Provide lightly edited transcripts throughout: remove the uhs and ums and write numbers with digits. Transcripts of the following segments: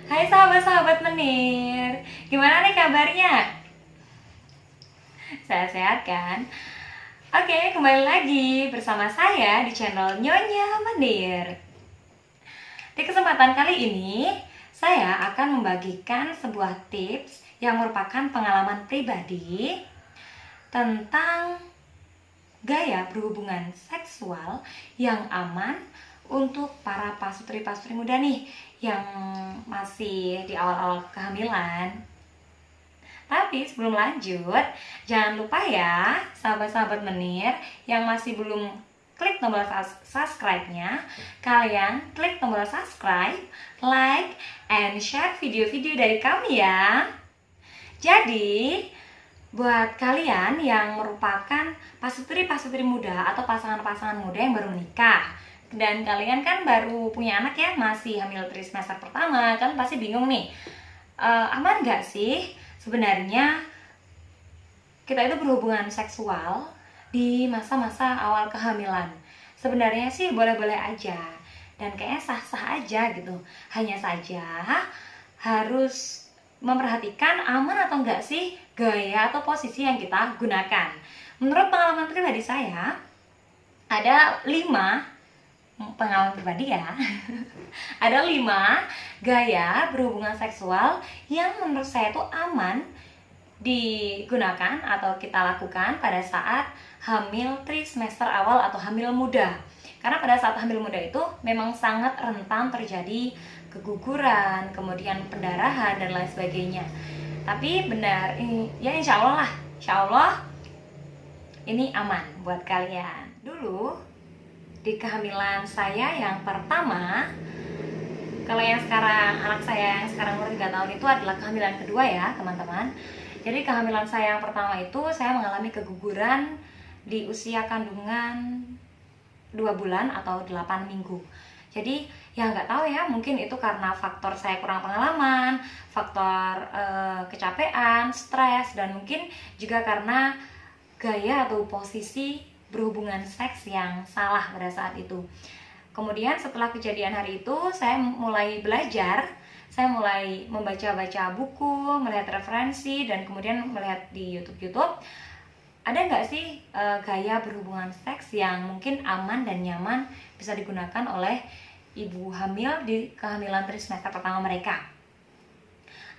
Hai sahabat-sahabat Menir, gimana nih kabarnya? Sehat-sehat kan? Oke, kembali lagi bersama saya di channel Nyonya Menir. Di kesempatan kali ini, saya akan membagikan sebuah tips yang merupakan pengalaman pribadi tentang gaya berhubungan seksual yang aman untuk para pasutri-pasutri muda nih yang masih di awal-awal kehamilan. Tapi sebelum lanjut, jangan lupa ya sahabat-sahabat Menir yang masih belum klik tombol subscribe-nya, kalian klik tombol subscribe, like, and share video-video dari kami ya. Jadi, buat kalian yang merupakan pasutri-pasutri muda atau pasangan-pasangan muda yang baru menikah dan kalian kan baru punya anak ya, masih hamil trimester pertama, kan pasti bingung nih, aman gak sih sebenarnya kita itu berhubungan seksual di masa-masa awal kehamilan? Sebenarnya sih boleh-boleh aja dan kayaknya sah-sah aja gitu, hanya saja harus memperhatikan aman atau enggak sih gaya atau posisi yang kita gunakan. Menurut pengalaman pribadi saya, ada 5 pengalaman pribadi ya. Ada 5 gaya berhubungan seksual yang menurut saya itu aman digunakan atau kita lakukan pada saat hamil trimester awal atau hamil muda. Karena pada saat hamil muda itu memang sangat rentan terjadi keguguran, kemudian pendarahan dan lain sebagainya. Tapi benar, ya insya Allah ini aman buat kalian. Dulu di kehamilan saya yang pertama, kalau yang sekarang anak saya yang sekarang umur 3 tahun itu adalah kehamilan kedua ya teman-teman. Jadi kehamilan saya yang pertama itu saya mengalami keguguran di usia kandungan 2 bulan atau 8 minggu. Jadi ya nggak tahu ya, mungkin itu karena faktor saya kurang pengalaman, faktor kecapean, stres, dan mungkin juga karena gaya atau posisi berhubungan seks yang salah pada saat itu. Kemudian setelah kejadian hari itu saya mulai belajar, saya mulai membaca-baca buku, melihat referensi, dan kemudian melihat di YouTube ada nggak sih gaya berhubungan seks yang mungkin aman dan nyaman bisa digunakan oleh ibu hamil di kehamilan trimester pertama mereka.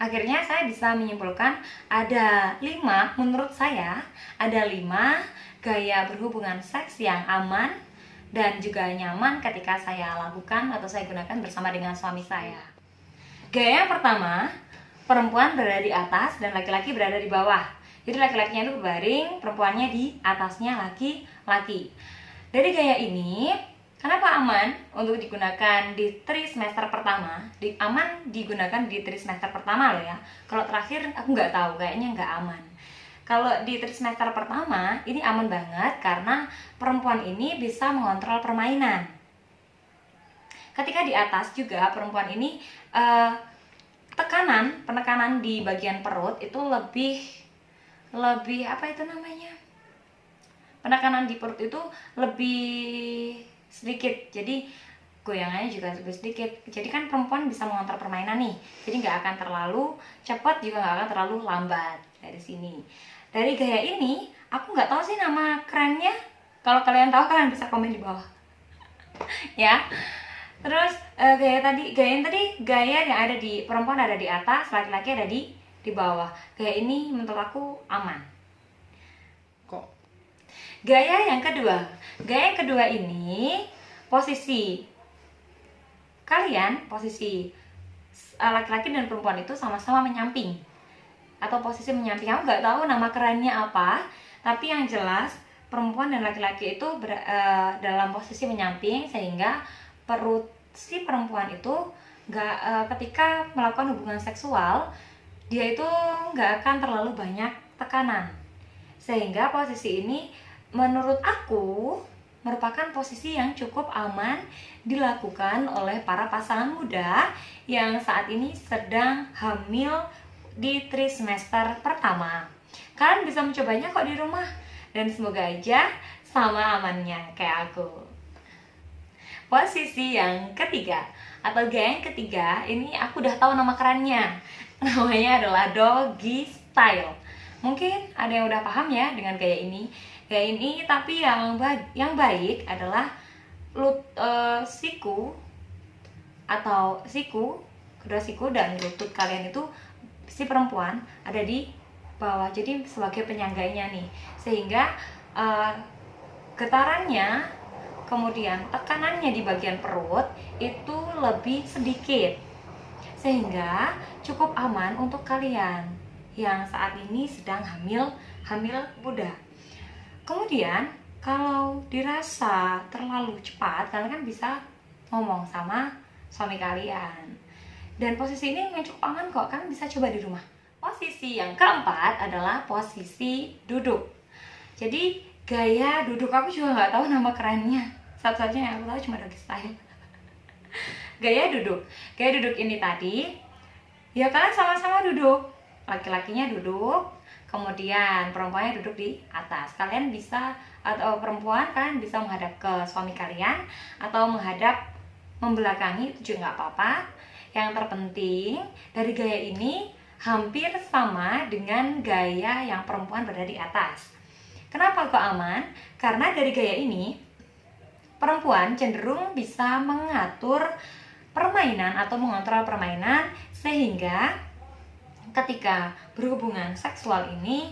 Akhirnya saya bisa menyimpulkan ada 5, menurut saya ada 5 gaya berhubungan seks yang aman dan juga nyaman ketika saya lakukan atau saya gunakan bersama dengan suami saya. Gaya yang pertama, perempuan berada di atas dan laki-laki berada di bawah. Jadi laki-lakinya itu berbaring, perempuannya di atasnya laki-laki. Dari gaya ini, kenapa aman untuk digunakan di trimester pertama? Aman digunakan di trimester pertama loh ya. Kalau terakhir aku nggak tahu, kayaknya nggak aman. Kalau di trimester pertama ini aman banget karena perempuan ini bisa mengontrol permainan. Ketika di atas juga perempuan ini penekanan di bagian perut itu lebih apa itu namanya? Penekanan di perut itu lebih sedikit. Jadi goyangannya juga lebih sedikit. Jadi kan perempuan bisa mengontrol permainan nih. Jadi nggak akan terlalu cepat juga nggak akan terlalu lambat dari sini. Dari gaya ini, aku nggak tahu sih nama kerennya. Kalau kalian tahu, kalian bisa komen di bawah. Ya. Terus gaya yang ada di perempuan ada di atas, laki-laki ada di bawah. Gaya ini menurut aku aman. Kok? Gaya yang kedua ini posisi laki-laki dan perempuan itu sama-sama menyamping atau posisi menyamping. Aku nggak tahu nama kerennya apa, tapi yang jelas perempuan dan laki-laki itu dalam posisi menyamping sehingga perut si perempuan itu ketika melakukan hubungan seksual dia itu nggak akan terlalu banyak tekanan, sehingga posisi ini menurut aku merupakan posisi yang cukup aman dilakukan oleh para pasangan muda yang saat ini sedang hamil di trimester pertama. Kalian bisa mencobanya kok di rumah dan semoga aja sama amannya kayak aku. Posisi yang ketiga, Atau gaya yang ketiga, ini aku udah tahu nama kerennya. Namanya adalah doggy style. Mungkin ada yang udah paham ya dengan gaya ini. Gaya ini tapi yang baik adalah siku atau kedua siku dan lutut kalian itu si perempuan ada di bawah. Jadi sebagai penyangganya nih. Sehingga getarannya, kemudian tekanannya di bagian perut itu lebih sedikit, sehingga cukup aman untuk kalian yang saat ini sedang hamil muda. Kemudian kalau dirasa terlalu cepat, kalian kan bisa ngomong sama suami kalian. Dan posisi ini yang cukup aman kok, kalian bisa coba di rumah. Posisi yang keempat adalah posisi duduk. Jadi gaya duduk aku juga nggak tahu nama kerennya. Satu-satunya yang aku tahu cuma doggy style. Gaya duduk ini tadi, ya kalian sama-sama duduk. Laki-lakinya duduk, kemudian perempuannya duduk di atas. Kalian bisa, atau perempuan kalian bisa menghadap ke suami kalian atau menghadap membelakangi, itu juga nggak apa-apa. Yang terpenting dari gaya ini hampir sama dengan gaya yang perempuan berada di atas. Kenapa kok aman? Karena dari gaya ini perempuan cenderung bisa mengatur permainan atau mengontrol permainan, sehingga ketika berhubungan seksual ini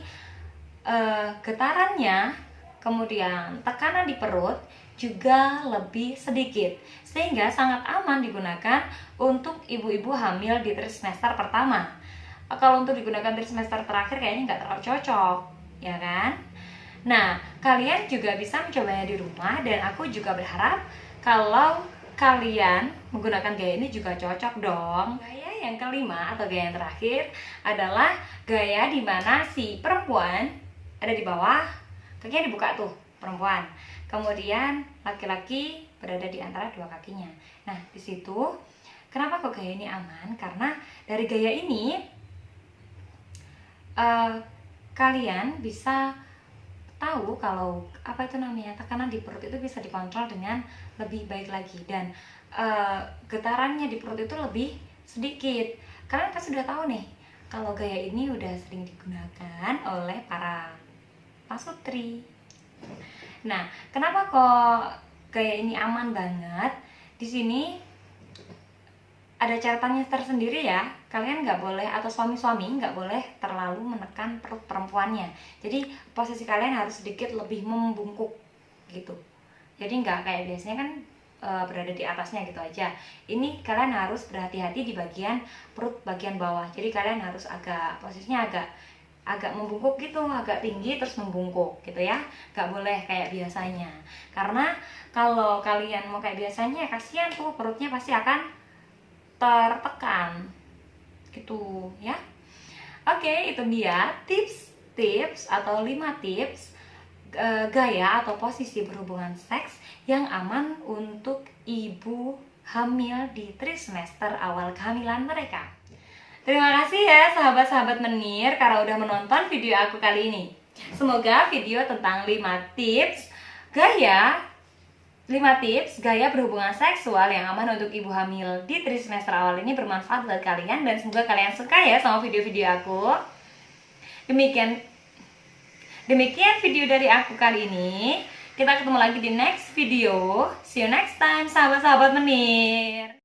getarannya, kemudian tekanan di perut juga lebih sedikit, sehingga sangat aman digunakan untuk ibu-ibu hamil di trimester pertama. Kalau untuk digunakan trimester terakhir kayaknya nggak terlalu cocok, ya kan? Nah, kalian juga bisa mencobanya di rumah, dan aku juga berharap kalau kalian menggunakan gaya ini juga cocok dong. Gaya yang kelima atau gaya yang terakhir adalah gaya di mana si perempuan ada di bawah, kakinya dibuka tuh, perempuan. Kemudian laki-laki berada di antara dua kakinya. Nah, di situ kenapa kok gaya ini aman? Karena dari gaya ini kalian bisa tahu kalau tekanan di perut itu bisa dikontrol dengan lebih baik lagi, dan getarannya di perut itu lebih sedikit. Kalian pasti sudah tahu nih kalau gaya ini udah sering digunakan oleh para pasutri. Nah, kenapa kok gaya ini aman banget? Di sini ada catatannya tersendiri ya. Kalian nggak boleh, atau suami-suami nggak boleh terlalu menekan perut perempuannya. Jadi posisi kalian harus sedikit lebih membungkuk gitu. Jadi nggak kayak biasanya kan berada di atasnya gitu aja. Ini kalian harus berhati-hati di bagian perut bagian bawah. Jadi kalian harus posisinya agak membungkuk gitu, agak tinggi terus membungkuk gitu ya. Nggak boleh kayak biasanya. Karena kalau kalian mau kayak biasanya, kasihan tuh perutnya pasti akan tertekan gitu ya. Oke, itu dia tips atau 5 tips gaya atau posisi berhubungan seks yang aman untuk ibu hamil di trimester awal kehamilan mereka. Terima kasih ya sahabat-sahabat menir karena udah menonton video aku kali ini. Semoga video tentang 5 tips gaya berhubungan seksual yang aman untuk ibu hamil di trimester awal ini bermanfaat buat kalian, dan semoga kalian suka ya sama video-video aku. Demikian video dari aku kali ini. Kita ketemu lagi di next video. See you next time sahabat-sahabat menir.